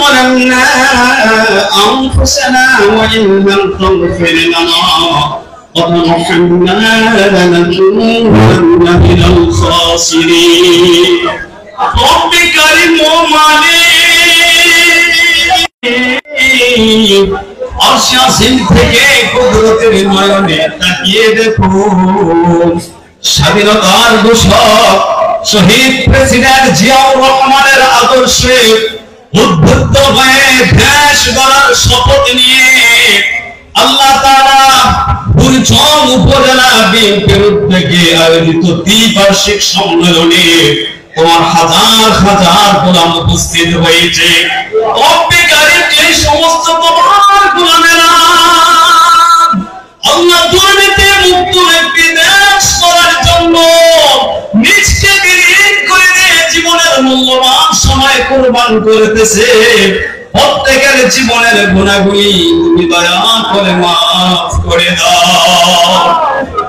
ظلمنا أنفسنا وإن لم تغفر لنا وترحمنا لنكونن من الخاسرين رب كريم মালিক আরশ আসিম থেকে কুদরতের নয়নে তাকিয়ে দেখো স্বাধীনতার ঘোষক শহীদ প্রেসিডেন্ট জিয়াউর রহমানের আদর্শে উদ্বুদ্ধ হয়ে দেশ গড়ার শপথ নিয়ে আল্লাহ তাআলা বুড়িচং উপজেলা বিএনপির উদ্যোগে আয়োজিত দ্বিবার্ষিক সম্মেলনে তোমার হাজার হাজার গোলাম উপস্থিত হয়েছে। রব্বে কারীম এই সমস্ত তোমার গোলামেরা আল্লাহ দুর্নীতি মুক্ত একটি দেশ করার জন্য নিজকে বিলীন করে দিয়ে জীবনের মূল্যবান সময় কুরবান করতেছে। প্রত্যেকের জীবনের গুনাহগুলি তুমি দয়া করে মাফ করে দাও।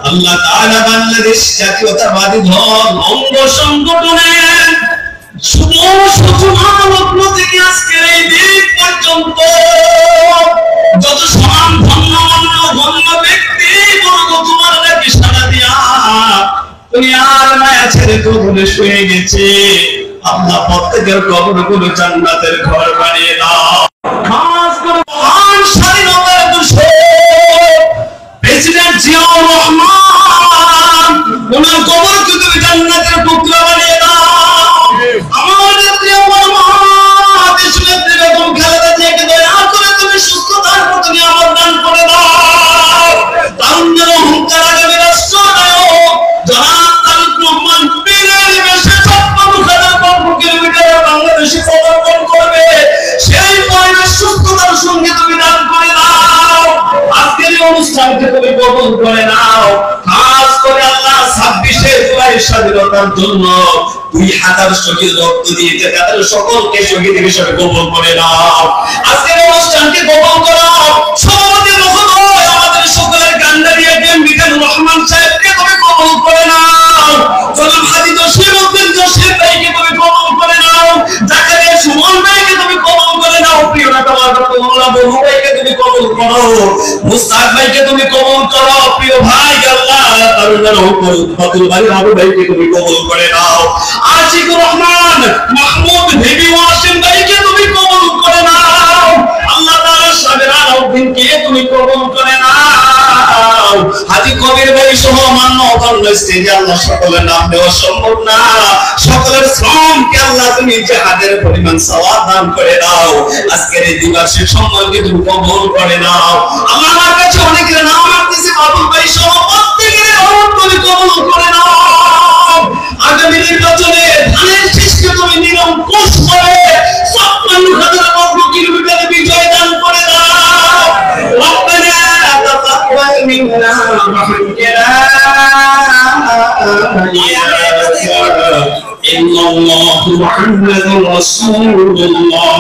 আল্লাহ তাআলা বাংলাদেশ জাতীয়তাবাদী দল অঙ্গ সংগঠনের লগ্ন থেকে আজকের এই দিন পর্যন্ত যত সমান ধন্য ব্যক্তি বর্গ তোমার নাকি সাড়া দিয়া তুমি আর মায়া ছেড়ে কবরে শুয়ে গেছে। আল্লাহ প্রত্যেকের কবরগুলো জান্নাতের ঘর বানিয়ে দাও। খাস করে মহান স্বাধীনতার দূষক প্রেসিডেন্ট জিয়াউর রহমান ওনার কবরকে তুমি জান্নাতের টুকরা বানিয়ে দাও। আমাদের প্রিয় দেশ নেত্রী বেগম খালেদা জিয়াকে দয়া করে তুমি সুস্থতার মতো নিয়ামত দান করে দাও। তারুণ্যের অহংকার আগামী রাষ্ট্রনায়ক জনাব তারেক রহমান পীরের বেশে 56,000 কিলোমিটার বাংলাদেশে পদার্পণ করবে, সেই পরিবেশ সুস্থতার সঙ্গে তুমি দান করে দাও। আজকের এই অনুষ্ঠানকে তুমি কবুল করে নাও। খাস করে আল্লাহ 26শে জুলাই স্বাধীনতার জন্য 2000 শহীদ রক্ত দিয়েছে, তাদের সকলকে শহীদ হিসেবে কবুল করে নাও। আজকের অনুষ্ঠানকে কবুল করো। সভাপতি মহোদয় আমাদের সকলের কান্ডারি এটিএম মিজানুর রহমান সাহেবকে তুমি কবুল করে নাও। জনাব হাজী জসিমউদ্দিন জসিম ভাইকে তুমি কবুল করে নাও। জাকারিয়া সুমন ভাইকে তুমি কবুল করে নাও। প্রিয় নেতা মোল্লা বহু ভাইকে তুমি কবুল করো। মুস্তাক ভাইকে তুমি কবুল করো। প্রিয় ভাই আল্লাহ তারুণ্যের হুকুম ফাতুল ভাই আবু ভাইকে তুমি কবুল করে নাও। আশিকুর রহমান মাহমুদ ভিবি ওয়াসিম ভাইকে তুমি কবুল করে নাও। আল্লাহ তাআলা সাবের আলাউদ্দিনকে তুমি কবুল করে নাও। হাজী কবির ভাই সহ মানবতার স্টেজে আল্লাহ সকলের নাম দেওয়া সম্ভব না, সকলের শ্রমকে আল্লাহ তুমি জিহাদের পরিমাণ সওয়াব দান করে দাও। আজকের এই দ্বিবার্ষিক সম্মেলনকে তুমি কবুল করে নাও। আল্লাহ আমার কাছে অনেকের নাম আসতেছে, বাবুল ভাই সহ প্রত্যেকের নাম তুমি কবুল করে নাও। আগামী নির্বাচনে ধানের শীষকে তুমি নিরঙ্কুশ করে 56,000 কিলোমিটার বিজয় দান করে দাও। রব্বানা তাকাব্বাল মিন্না ইন্নাল্লাহু মুহাম্মাদুর রাসূলুল্লাহ।